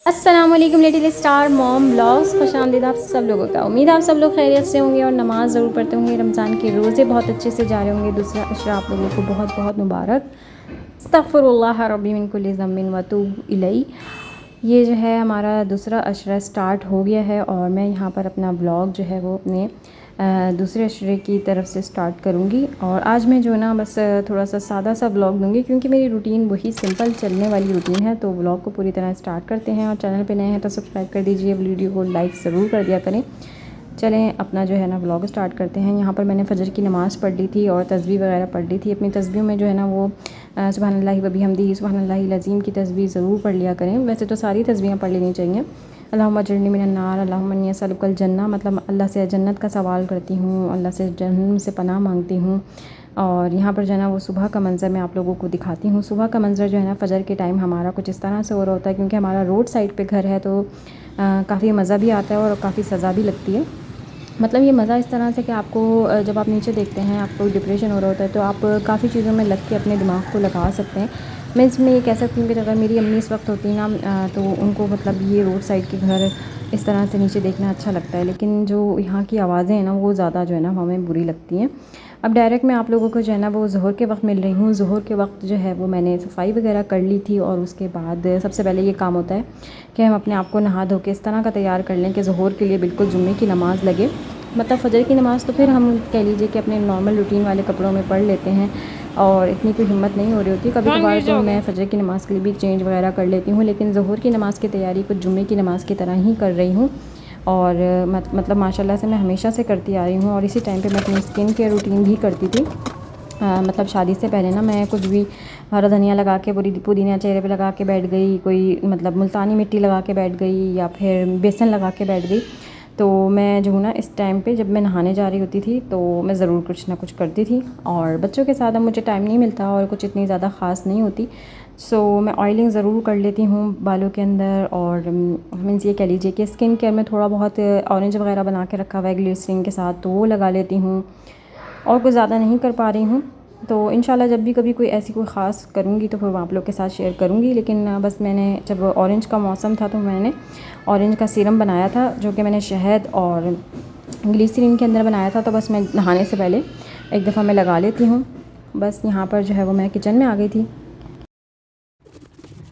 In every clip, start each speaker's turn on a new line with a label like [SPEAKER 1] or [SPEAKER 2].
[SPEAKER 1] अस्सलामुअलैकुम little star mom blogs, खुशामदीद आप सब लोगों का। उम्मीद आप सब लोग खैरियत से होंगे और नमाज़ ज़रूर पढ़ते होंगे। रमज़ान के रोज़े बहुत अच्छे से जा रहे होंगे। दूसरा अशरा आप लोगों को बहुत बहुत मुबारक। अस्तग़फ़िरुल्लाह रब्बी मिन कुल्लि ज़म्बिन व अतूबु इलैह। ये जो है हमारा दूसरा अशरा स्टार्ट हो गया है और मैं यहाँ पर अपना ब्लॉग जो है वो अपने दूसरे अशरे की तरफ से स्टार्ट करूँगी। और आज मैं जो है ना बस थोड़ा सा सादा सा ब्लॉग दूँगी क्योंकि मेरी रूटीन वही सिंपल चलने वाली रूटीन है। तो ब्लॉग को पूरी तरह स्टार्ट करते हैं और चैनल पे नए हैं तो सब्सक्राइब कर दीजिए, वीडियो को लाइक ज़रूर कर दिया करें। चलें अपना जो है ना ब्लॉग स्टार्ट करते हैं। यहाँ पर मैंने फ़जर की नमाज़ पढ़ ली थी और तस्बीह वगैरह पढ़ ली थी। अपनी तस्बीहों में जो है ना वो सुबहानल्लाहि व बिहम्दिही सुबहानल्लाहिल अज़ीम की तस्बीह ज़रूर पढ़ लिया करें। वैसे तो सारी तस्बीहें पढ़ लेनी चाहिए। अल्लाहुम्मा अजरनी मिनन नार, अल्लाहुम्मा इन्नी अस्अलुकल जन्नह, मतलब अल्लाह से जन्नत का सवाल करती हूँ, अल्लाह से जहन्नम से पनाह मांगती हूँ। और यहाँ पर जो है ना वो सुबह का मंज़र मैं आप लोगों को दिखाती हूँ। सुबह का मंज़र जो है ना फ़जर के टाइम हमारा कुछ इस तरह से हो रहा होता है क्योंकि हमारा रोड साइड पे घर है तो काफ़ी मज़ा भी आता है और काफ़ी सज़ा भी लगती है। मतलब ये मज़ा इस तरह से कि आपको जब आप नीचे देखते हैं आपको डिप्रेशन हो रहा होता है तो आप काफ़ी चीज़ों में लग के अपने दिमाग को लगा सकते हैं। मैं इसमें ये कह सकती हूँ कि अगर मेरी अम्मी इस वक्त होती ना तो उनको मतलब ये रोड साइड के घर इस तरह से नीचे देखना अच्छा लगता है, लेकिन जो यहाँ की आवाज़ें हैं ना वो ज़्यादा जो है ना हमें बुरी लगती हैं। अब डायरेक्ट मैं आप लोगों को जो है ना वो ज़ोहर के वक्त मिल रही हूँ। ज़ोहर के वक्त जो है वो मैंने सफाई वगैरह कर ली थी और उसके बाद सबसे पहले ये काम होता है कि हम अपने आप को नहा धो के इस तरह का तैयार कर लें कि ज़ोहर के लिए बिल्कुल जुम्मे की नमाज़ लगे। मतलब फ़जर की नमाज़ तो फिर हम कह लीजिए कि अपने नॉर्मल रूटीन वाले कपड़ों में पढ़ लेते हैं और इतनी कोई हिम्मत नहीं हो रही होती। कभी कभार तो मैं फ़जर की नमाज़ के लिए भी चेंज वगैरह कर लेती हूँ, लेकिन ज़ोहर की नमाज़ की तैयारी कुछ जुम्मे की नमाज़ की तरह ही कर रही हूँ। और मतलब माशाल्लाह से मैं हमेशा से करती आ रही हूँ और इसी टाइम पे मैं अपनी स्किन केयर रूटीन भी करती थी। मतलब शादी से पहले ना मैं कुछ भी हरा धनिया लगा के पुदीना चेहरे पे लगा के बैठ गई, कोई मतलब मुल्तानी मिट्टी लगा के बैठ गई या फिर बेसन लगा के बैठ गई। तो मैं जो हूँ ना इस टाइम पे जब मैं नहाने जा रही होती थी तो मैं ज़रूर कुछ ना कुछ करती थी। और बच्चों के साथ अब मुझे टाइम नहीं मिलता और कुछ इतनी ज़्यादा ख़ास नहीं होती। सो मैं ऑयलिंग ज़रूर कर लेती हूँ बालों के अंदर। और मीन्स ये कह लीजिए कि स्किन केयर में थोड़ा बहुत ऑरेंज वगैरह बना के रखा हुआ है ग्लिसरीन के साथ, तो वो लगा लेती हूँ और कुछ ज़्यादा नहीं कर पा रही हूँ। तो इंशाल्लाह जब भी कभी कोई ऐसी कोई ख़ास करूँगी तो फिर मैं आप लोग के साथ शेयर करूँगी। लेकिन बस मैंने जब ऑरेंज का मौसम था तो मैंने ऑरेंज का सीरम बनाया था जो कि मैंने शहद और ग्लिसरीन के अंदर बनाया था। तो बस मैं नहाने से पहले एक दफ़ा मैं लगा लेती हूँ। बस यहाँ पर जो है वो मैं किचन में आ गई थी।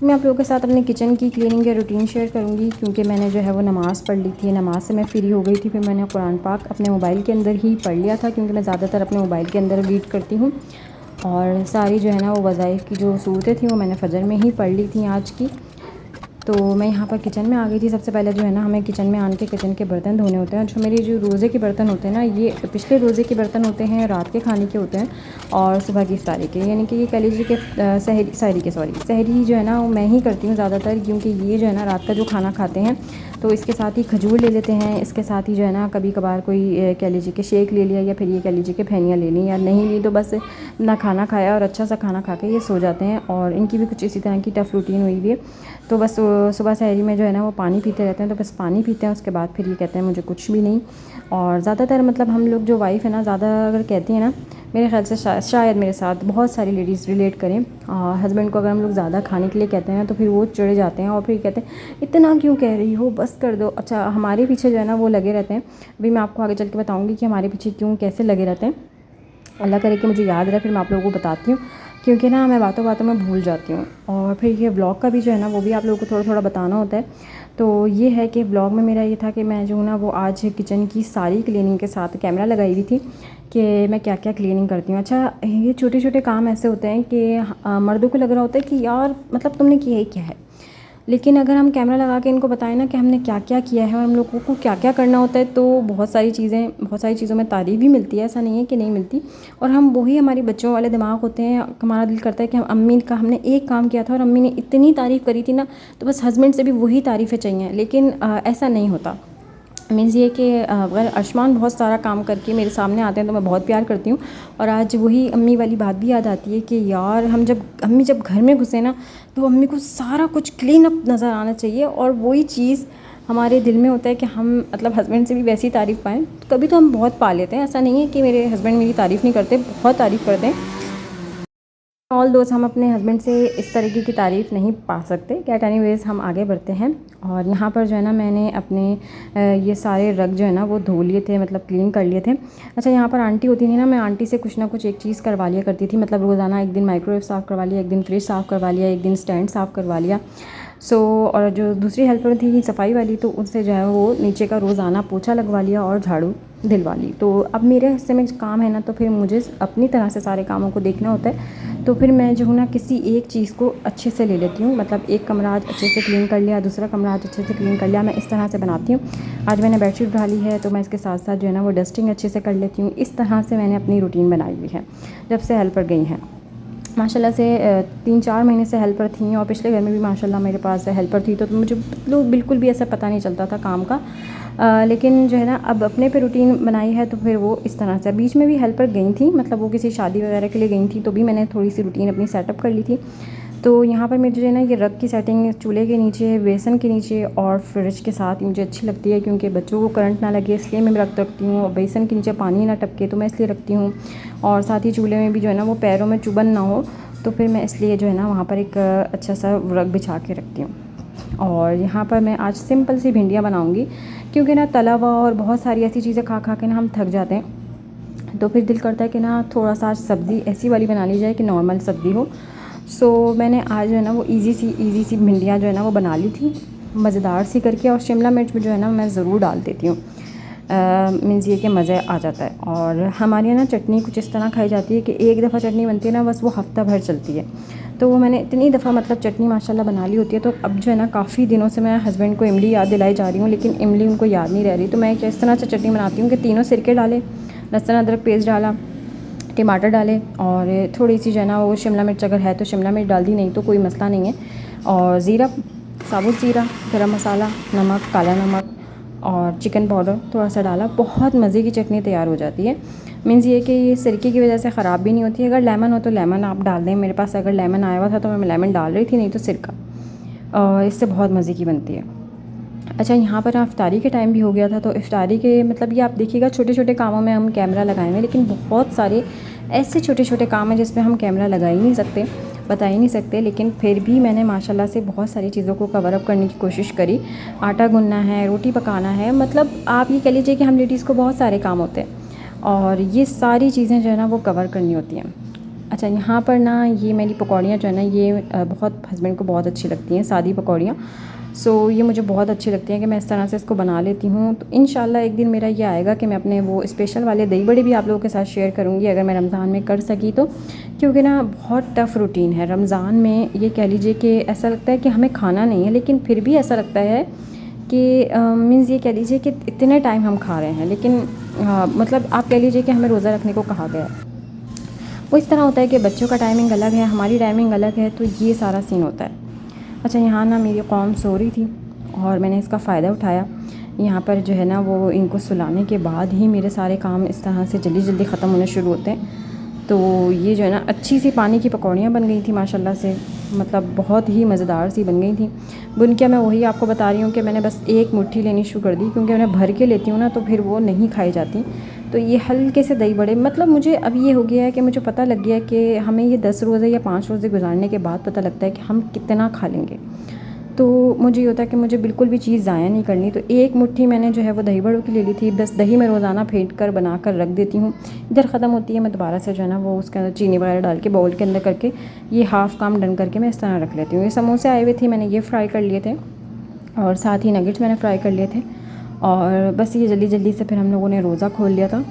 [SPEAKER 1] मैं आप लोगों के साथ अपने किचन की क्लीनिंग या रूटीन शेयर करूँगी क्योंकि मैंने जो है वो नमाज़ पढ़ ली थी। नमाज़ से मैं फ्री हो गई थी, फिर मैंने कुरान पाक अपने मोबाइल के अंदर ही पढ़ लिया था क्योंकि मैं ज़्यादातर अपने मोबाइल के अंदर रीड करती हूँ। और सारी जो है ना वो वज़ाइफ़ की जो सूरतें थी वो मैंने फ़जर में ही पढ़ ली थी आज की। तो मैं यहाँ पर किचन में आ गई थी। सबसे पहले जो है ना हमें किचन में आन के किचन के बर्तन धोने होते हैं। जो मेरे जो रोज़े के बर्तन होते हैं ना ये पिछले रोज़े के बर्तन होते हैं, रात के खाने के होते हैं और सुबह की इफ्तारी के, यानी कि ये कह लीजिए कि सहरी जो है ना वो मैं ही करती हूँ ज़्यादातर क्योंकि ये जो है ना रात का जो खाना खाते हैं तो इसके साथ ही खजूर ले लेते हैं। इसके साथ ही जो है ना कभी कभार कोई कह लीजिए कि शेक ले लिया या फिर ये कह लीजिए कि फैनियाँ ले ली, या नहीं ली तो बस ना खाना खाया और अच्छा सा खाना खा के ये सो जाते हैं। और इनकी भी कुछ इसी तरह की टफ़ रूटीन हुई हुई है। तो बस सुबह सहरी में जो है ना वो पानी पीते रहते हैं, तो बस पानी पीते हैं उसके बाद फिर ये कहते हैं मुझे कुछ भी नहीं। और ज़्यादातर मतलब हम लोग जो वाइफ़ है ना ज़्यादा अगर कहती हैं ना, मेरे ख़्याल से शायद मेरे साथ बहुत सारी लेडीज़ रिलेट करें। हस्बैंड को अगर हम लोग ज़्यादा खाने के लिए कहते हैं तो फिर वो चिढ़ जाते हैं और फिर कहते हैं इतना क्यों कह रही हो, बस कर दो। अच्छा हमारे पीछे जो है ना वो लगे रहते हैं। अभी मैं आपको आगे चल के बताऊँगी कि हमारे पीछे क्यों कैसे लगे रहते हैं। अल्लाह करे कि मुझे याद रहे, फिर मैं आप लोगों को बताती हूँ क्योंकि ना मैं बातों बातों में भूल जाती हूँ। और फिर ये व्लॉग का भी जो है ना वो भी आप लोगों को थोड़ा थोड़ा बताना होता है। तो ये है कि व्लॉग में मेरा ये था कि मैं जो हूँ ना वो आज किचन की सारी क्लीनिंग के साथ कैमरा लगाई हुई थी कि मैं क्या क्या क्लीनिंग करती हूँ। अच्छा ये छोटे छोटे काम ऐसे होते हैं कि मर्दों को लग रहा होता है कि यार मतलब तुमने किया ही क्या है, लेकिन अगर हम कैमरा लगा के इनको बताएं ना कि हमने क्या क्या किया है और हम लोगों को क्या क्या करना होता है तो बहुत सारी चीज़ों में तारीफ़ भी मिलती है, ऐसा नहीं है कि नहीं मिलती। और हम वही हमारी बच्चों वाले दिमाग होते हैं, हमारा दिल करता है कि हम अम्मी का हमने एक काम किया था और अम्मी ने इतनी तारीफ़ करी थी ना तो बस हस्बैंड से भी वही तारीफ़ें चाहिए, लेकिन ऐसा नहीं होता। मीन्स ये कि अगर अर्शमान बहुत सारा काम करके मेरे सामने आते हैं तो मैं बहुत प्यार करती हूँ। और आज वही अम्मी वाली बात भी याद आती है कि यार अम्मी जब घर में घुसे ना तो अम्मी को सारा कुछ क्लीन अप नज़र आना चाहिए। और वही चीज़ हमारे दिल में होता है कि हम मतलब हस्बैंड से भी वैसी तारीफ़ पाएँ। कभी तो हम बहुत पा लेते हैं, ऐसा नहीं है कि मेरे हस्बैंड मेरी तारीफ़ नहीं करते, बहुत तारीफ़ करते हैं। ऑल दोस्त हम अपने हस्बैंड से इस तरीके की तारीफ़ नहीं पा सकते। कैट एनीवेज़ हम आगे बढ़ते हैं। और यहाँ पर जो है ना मैंने अपने ये सारे रग जो है ना वो धो लिए थे, मतलब क्लीन कर लिए थे। अच्छा, यहाँ पर आंटी होती थी ना, मैं आंटी से कुछ ना कुछ एक चीज़ करवा लिया करती थी, मतलब रोज़ाना एक दिन माइक्रोवेव साफ़ करवा लिया, एक दिन फ्रिज साफ़ करवा लिया, एक दिन स्टैंड साफ़ करवा लिया। और जो दूसरी हेल्पर थी सफाई वाली, तो उनसे जो है वो नीचे का रोज़ाना पोछा लगवा लिया और झाड़ू दिलवा ली। तो अब मेरे हिस्से में काम है ना, तो फिर मुझे अपनी तरह से सारे कामों को देखना होता है। तो फिर मैं जो हूँ ना किसी एक चीज़ को अच्छे से ले लेती हूँ, मतलब एक कमरा आज अच्छे से क्लीन कर लिया, दूसरा कमरा आज अच्छे से क्लीन कर लिया, मैं इस तरह से बनाती हूँ। आज मैंने बेडशीट डाली है तो मैं इसके साथ साथ जो है ना वो डस्टिंग अच्छे से कर लेती हूँ। इस तरह से मैंने अपनी रूटीन बनाई हुई है जब से हेल्पर गई हैं। माशाल्लाह से 3-4 महीने से हेल्पर थी, और पिछले घर में भी माशाल्लाह मेरे पास हेल्पर थी, तो मुझे बिल्कुल भी ऐसा पता नहीं चलता था काम का। लेकिन जो है ना अब अपने पे रूटीन बनाई है तो फिर वो इस तरह से। बीच में भी हेल्पर गई थी, मतलब वो किसी शादी वगैरह के लिए गई थी, तो भी मैंने थोड़ी सी रूटीन अपनी सेटअप कर ली थी। तो यहाँ पर मुझे जो है ना ये रग की सेटिंग चूल्हे के नीचे, बेसन के नीचे और फ्रिज के साथ मुझे अच्छी लगती है, क्योंकि बच्चों को करंट ना लगे इसलिए मैं रखती हूँ, और बेसन के नीचे पानी ना टपके तो मैं इसलिए रखती हूँ, और साथ ही चूल्हे में भी जो है ना वो पैरों में चुभन ना हो, तो फिर मैं इसलिए जो है ना वहाँ पर एक अच्छा सा रग बिछा के रखती हूँ। और यहाँ पर मैं आज सिंपल सी भिंडियाँ बनाऊँगी, क्योंकि ना तला हुआ और बहुत सारी ऐसी चीज़ें खा खा के ना हम थक जाते हैं, तो फिर दिल करता है कि ना थोड़ा सा सब्ज़ी ऐसी वाली बना ली जाए कि नॉर्मल सब्ज़ी हो। मैंने आज जो है ना वो ईज़ी सी भिंडियाँ जो है ना वो बना ली थी, मज़ेदार सी करके। और शिमला मिर्च भी जो है ना मैं ज़रूर डाल देती हूँ, मीन्स ये कि मज़े आ जाता है। और हमारे यहाँ ना चटनी कुछ इस तरह खाई जाती है कि एक दफ़ा चटनी बनती है ना बस वो हफ़्ता भर चलती है। तो वो मैंने इतनी दफ़ा मतलब चटनी माशाल्लाह बना ली होती है। तो अब जो है ना काफ़ी दिनों से मैं हस्बैंड को इमली याद दिलाई जा रही हूँ, लेकिन इमली उनको याद नहीं रह रही। तो मैं इस तरह से चटनी बनाती हूँ कि तीनों सिरके डाले, लहसुन अदरक पेस्ट डाला, टमाटर डाले, और थोड़ी सी जो है ना वो शिमला मिर्च अगर है तो शिमला मिर्च डाल दी, नहीं तो कोई मसला नहीं है। और ज़ीरा, साबुत ज़ीरा, गरम मसाला, नमक, काला नमक और चिकन पाउडर थोड़ा सा डाला, बहुत मज़े की चटनी तैयार हो जाती है। मीन्स ये कि ये सिरके की वजह से ख़राब भी नहीं होती है। अगर लेमन हो तो लेमन आप डाल दें, मेरे पास अगर लेमन आया हुआ था तो मैं लेमन डाल रही थी, नहीं तो सिरका, और इससे बहुत मज़े की बनती है। अच्छा, यहाँ पर इफ्तारी के टाइम भी हो गया था, तो इफ्तारी के मतलब ये आप देखिएगा छोटे छोटे कामों में हम कैमरा लगाए हुए, लेकिन बहुत सारे ऐसे छोटे छोटे काम हैं जिसमें हम कैमरा लगा ही नहीं सकते, बता ही नहीं सकते। लेकिन फिर भी मैंने माशाल्लाह से बहुत सारी चीज़ों को कवर अप करने की कोशिश करी। आटा गूँथना है, रोटी पकाना है, मतलब आप ये कह लीजिए कि हम लेडीज़ को बहुत सारे काम होते हैं, और ये सारी चीज़ें जो है ना वो कवर करनी होती हैं। अच्छा, यहाँ पर ना ये मेरी पकौड़ियाँ जो है ना ये बहुत हस्बैंड को बहुत अच्छी लगती हैं, सादी पकौड़ियाँ। ये मुझे बहुत अच्छी लगती हैं कि मैं इस तरह से इसको बना लेती हूँ। तो इंशाल्लाह एक दिन मेरा ये आएगा कि मैं अपने वो स्पेशल वाले दही बड़े भी आप लोगों के साथ शेयर करूँगी, अगर मैं रमज़ान में कर सकी तो। क्योंकि ना बहुत टफ़ रूटीन है रमज़ान में, ये कह लीजिए कि ऐसा लगता है कि हमें खाना नहीं है, लेकिन फिर भी ऐसा लगता है कि मीन्स ये कह लीजिए कि इतने टाइम हम खा रहे हैं, लेकिन मतलब आप कह लीजिए कि हमें रोज़ा रखने को कहा गया है। वो इस तरह होता है कि बच्चों का टाइमिंग अलग है, हमारी टाइमिंग अलग है, तो ये सारा सीन होता है। अच्छा, यहाँ ना मेरी कौम सो रही थी और मैंने इसका फ़ायदा उठाया। यहाँ पर जो है ना वो इनको सुलाने के बाद ही मेरे सारे काम इस तरह से जल्दी जल्दी ख़त्म होने शुरू होते हैं। तो ये जो है ना अच्छी सी पानी की पकौड़ियाँ बन गई थी माशाल्लाह से, मतलब बहुत ही मज़ेदार सी बन गई थी। बुनकिया मैं वही आपको बता रही हूँ कि मैंने बस एक मुट्ठी लेनी शुरू कर दी, क्योंकि उन्हें भर के लेती हूँ ना तो फिर वो नहीं खाई जाती। तो ये हल्के से दही बड़े, मतलब मुझे अब ये हो गया है कि मुझे पता लग गया है कि हमें ये 10 रोज़े या 5 रोज़े गुजारने के बाद पता लगता है कि हम कितना खा लेंगे। तो मुझे ये होता है कि मुझे बिल्कुल भी चीज़ ज़ाया नहीं करनी। तो एक मुट्ठी मैंने जो है वो दही बड़ों की ले ली थी। बस दही मैं रोज़ाना फेंट कर बना कर रख देती हूँ, इधर ख़त्म होती है मैं दोबारा से जो है ना वो उसके अंदर चीनी वगैरह डाल के बाउल के अंदर करके ये हाफ़ काम डन करके मैं इस तरह रख लेती हूँ। ये समोसे आए हुए थे, मैंने ये फ्राई कर लिए थे, और साथ ही नगेट्स मैंने फ्राई कर लिए थे। और बस ये जल्दी जल्दी से फिर हम लोगों ने रोज़ा खोल लिया था,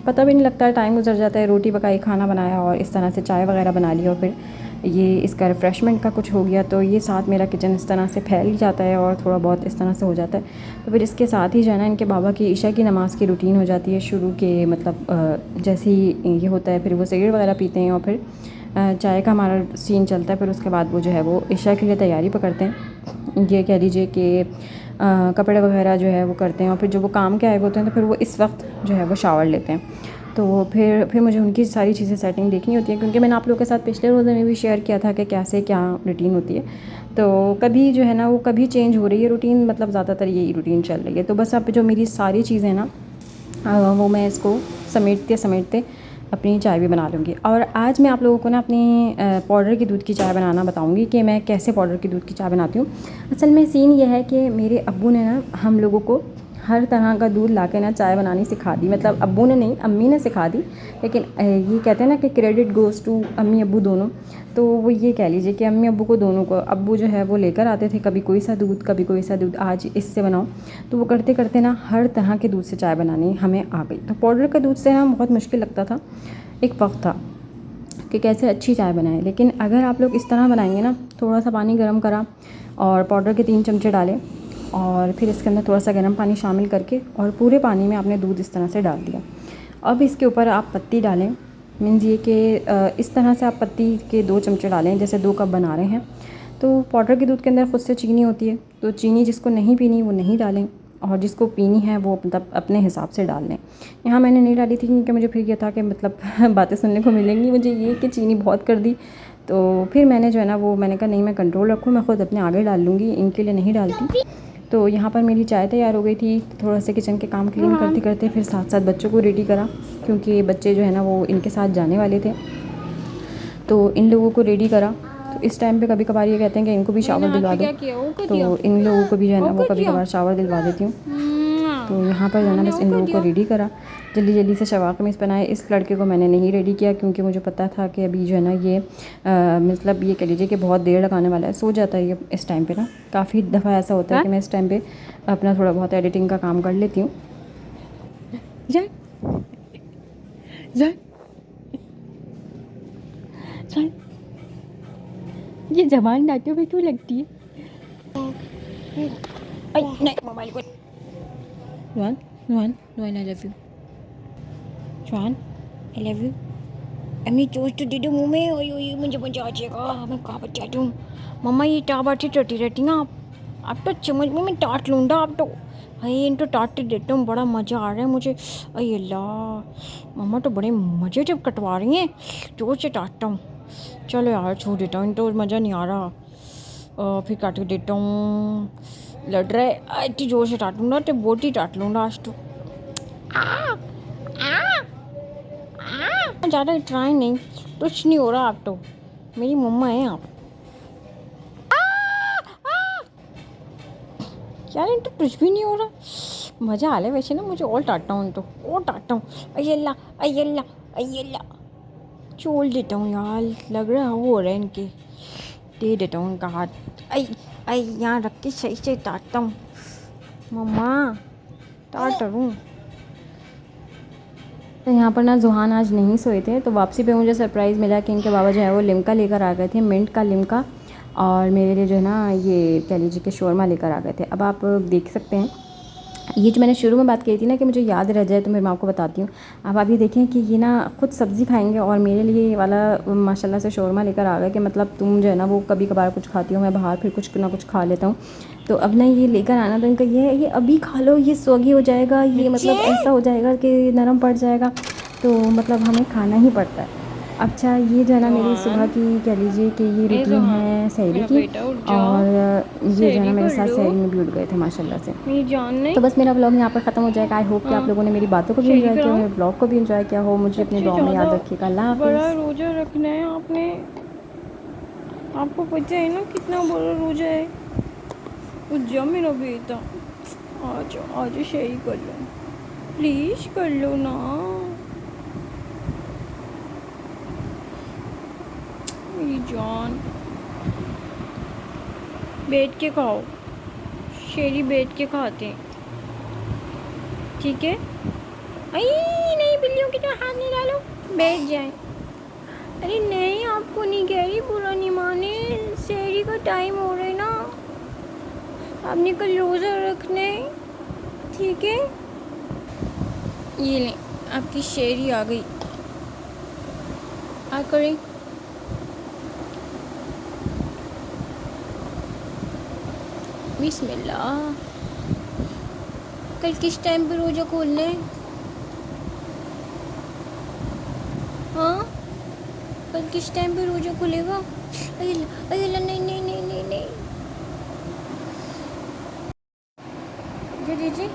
[SPEAKER 1] पता भी नहीं लगता है, टाइम गुजर जाता है। रोटी पकाई, खाना बनाया, और इस तरह से चाय वगैरह बना ली, और फिर ये इसका रिफ़्रेशमेंट का कुछ हो गया। तो ये साथ मेरा किचन इस तरह से फैल जाता है और थोड़ा बहुत इस तरह से हो जाता है। तो फिर इसके साथ ही जो है ना इनके बाबा की ईशा की नमाज़ की रूटीन हो जाती है शुरू के, मतलब जैसे ही ये होता है फिर वो सिगरेट वगैरह पीते हैं, और फिर चाय का हमारा सीन चलता है। फिर उसके बाद वो जो है वो ईशा के लिए तैयारी पकड़ते हैं, ये कह लीजिए कि कपड़े वगैरह जो है वो करते हैं, और फिर जो वो काम के आए होते हैं तो फिर वो इस वक्त जो है वो शावर लेते हैं। तो फिर मुझे उनकी सारी चीज़ें सेटिंग देखनी होती है, क्योंकि मैंने आप लोगों के साथ पिछले रोज़े में भी शेयर किया था कि कैसे क्या रूटीन होती है। तो कभी जो है ना वो कभी चेंज हो रही है रूटीन, मतलब ज़्यादातर यही रूटीन चल रही है। तो बस अब जो मेरी सारी चीज़ें ना वो मैं इसको समेटते समेटते अपनी चाय भी बना लूँगी। और आज मैं आप लोगों को ना अपनी पाउडर के दूध की चाय बनाना बताऊँगी कि मैं कैसे पाउडर के दूध की चाय बनाती हूँ। असल में सीन ये है कि मेरे अब्बू ने ना हम लोगों को हर तरह का दूध ला के ना चाय बनानी सिखा दी। मतलब अब्बू ने नहीं, अम्मी ने सिखा दी। लेकिन ये कहते हैं ना कि क्रेडिट गोज़ टू अम्मी अब्बू दोनों। तो वो ये कह लीजिए कि अम्मी अब्बू को दोनों को, अब्बू जो है वो लेकर आते थे कभी कोई सा दूध कभी कोई सा दूध, आज इससे बनाओ। तो वो करते करते ना हर तरह के दूध से चाय बनानी हमें आ गई। तो पाउडर का दूध से ना बहुत मुश्किल लगता था, एक वक्त था कि कैसे अच्छी चाय बनाएं। लेकिन अगर आप लोग इस तरह बनाएंगे ना, थोड़ा सा पानी गर्म करा और पाउडर के 3 चमचे डालें और फिर इसके अंदर थोड़ा सा गर्म पानी शामिल करके और पूरे पानी में आपने दूध इस तरह से डाल दिया। अब इसके ऊपर आप पत्ती डालें, मीन्स ये कि इस तरह से आप पत्ती के 2 चमचे डालें, जैसे 2 कप बना रहे हैं। तो पाउडर के दूध के अंदर ख़ुद से चीनी होती है, तो चीनी जिसको नहीं पीनी वो नहीं डालें और जिसको पीनी है वो मतलब अपने हिसाब से डाल लें। यहाँ मैंने नहीं डाली थी क्योंकि मुझे फिर ये था कि मतलब बातें सुनने को मिलेंगी मुझे ये कि चीनी बहुत कर दी। तो फिर मैंने जो है ना वो मैंने कहा नहीं, मैं कंट्रोल रखूँ, मैं ख़ुद अपने आगे डाल लूँगी, इनके लिए नहीं डालती। तो यहाँ पर मेरी चाय तैयार हो गई थी। थोड़ा सा किचन के काम क्लीन करते करते फिर साथ साथ बच्चों को रेडी करा, क्योंकि बच्चे जो है ना वो इनके साथ जाने वाले थे। तो इन लोगों को रेडी करा। तो इस टाइम पे कभी कभार ये कहते हैं कि इनको भी शावर दिलवा दो, तो इन लोगों को भी जो है ना वो कभी कभार शावर दिलवा देती हूँ। तो यहाँ पर जो है ना बस इन लोगों को रेडी करा, जल्दी जल्दी से शलवार कमीज़ पहनाए। इस लड़के को मैंने नहीं रेडी किया क्योंकि मुझे पता था कि अभी जो है ना ये मतलब ये कह लीजिए कि बहुत देर लगाने वाला है, सो जाता है ये इस टाइम पे ना। काफ़ी दफ़ा ऐसा होता है कि मैं इस टाइम पे अपना थोड़ा बहुत एडिटिंग का काम कर लेती हूँ। ये जबान डांटों पे क्यों लगती है? नहीं मोबाइल को Juan, Juan, Juan, I love you. Juan, I love you. अम्मी चोट तो दे दो मुँह में, ओए ओए मुझे मजा आ जाएगा, मैं कहाँ बच्चा दूँ। मम्मा ये टाबाटी टटी रहती ना आप तो चम्मच में मैं टाट लूँगा आप तो। भाई इन तो टाट देता हूँ, बड़ा मज़ा आ रहा है मुझे। अरे अल्लाह, मम्मा तो बड़े मज़े जब कटवा रही हैं, जोर से टाटता हूँ। चलो यार छोड़ देता हूँ, इन तो मज़ा नहीं आ रहा। फिर काट के देता हूँ, लड़ रहा है इतनी जोर से टाटूंगा तो बोटी टाट लूँगा आज तो। ज़्यादा ट्राई नहीं, कुछ नहीं हो रहा आप तो, मेरी मम्मा है आप। यार इन तो कुछ भी नहीं हो रहा, मज़ा आ रहा है वैसे ना मुझे, और टाटता हूँ तो और टाटता हूँ। अय्यल्ला अय्यल्ला अय्यल्ला, छोड़ देता हूँ यार, लग रहा है वो हो रहा है इनके, दे देता हूँ उनका हाथ। यहाँ रख के सही से टाटता हूँ। मम्मा टाट हूँ। तो यहाँ पर ना जुहान आज नहीं सोए थे, तो वापसी पे मुझे सरप्राइज़ मिला कि इनके बाबा जो है वो लिम्का लेकर आ गए थे, मिंट का लिम्का, और मेरे लिए जो है ना ये कह लीजिए कि शोरमा लेकर आ गए थे। अब आप देख सकते हैं, ये जो मैंने शुरू में बात कही थी ना कि मुझे याद रह जाए, तो मैं आपको बताती हूँ। अब आप ये देखें कि ये ना खुद सब्ज़ी खाएंगे और मेरे लिए ये वाला माशाल्लाह से शोरमा लेकर आ गए कि मतलब तुम जो है ना वो कभी कभार कुछ खाती हो, मैं बाहर फिर कुछ ना कुछ खा लेता हूँ। तो अब ना ये लेकर आना, तो इनका ये अभी खा लो, ये सोगी हो जाएगा, ये मतलब ऐसा हो जाएगा कि नरम पड़ जाएगा, तो मतलब हमें खाना ही पड़ता है। अच्छा ये जो है ना मेरी सुबह की कह लीजिए कि ये रूटीन है सहरी की, और ये जो है ना मेरे साथ सहरी में भी उठ गए थे माशाल्लाह से। तो बस मेरा ब्लॉग यहाँ पर ख़त्म हो जाएगा। आई होप कि आप लोगों ने मेरी बातों को भी एंजॉय किया, मेरे ब्लॉग को भी एंजॉय किया हो। मुझे अपने ब्लॉग में याद रखिएगा। अल्लाह हाफ़िज़।
[SPEAKER 2] बड़ा रोज़ा रखना है आपने, आपको पता है ना कितना बड़ा रोज़ा है। उठ जाओ मेरा बेटा, आ जाओ शेयर कर लो, प्लीज़ कर लो ना। मेरी जान, बैठ के खाओ, शेरी बैठ के खाते हैं, ठीक है। अरे नहीं, बिल्लियों की तो हाथ नहीं डालो, बैठ जाए। अरे नहीं, आपको नहीं कह रही, बुरा नहीं माने, शेरी का टाइम हो रहा है ना, आपने कल रोज़ा रखना है, ठीक है। ये लें, आपकी शेरी आ गई, आ करें। बिस्मिल्लाह। कल किस टाइम पे रोज़ा खोलना है? हाँ, कल किस टाइम पे रोज़ा खुलेगा? अरे नहीं नहीं नहीं नहीं नहीं, जी जी।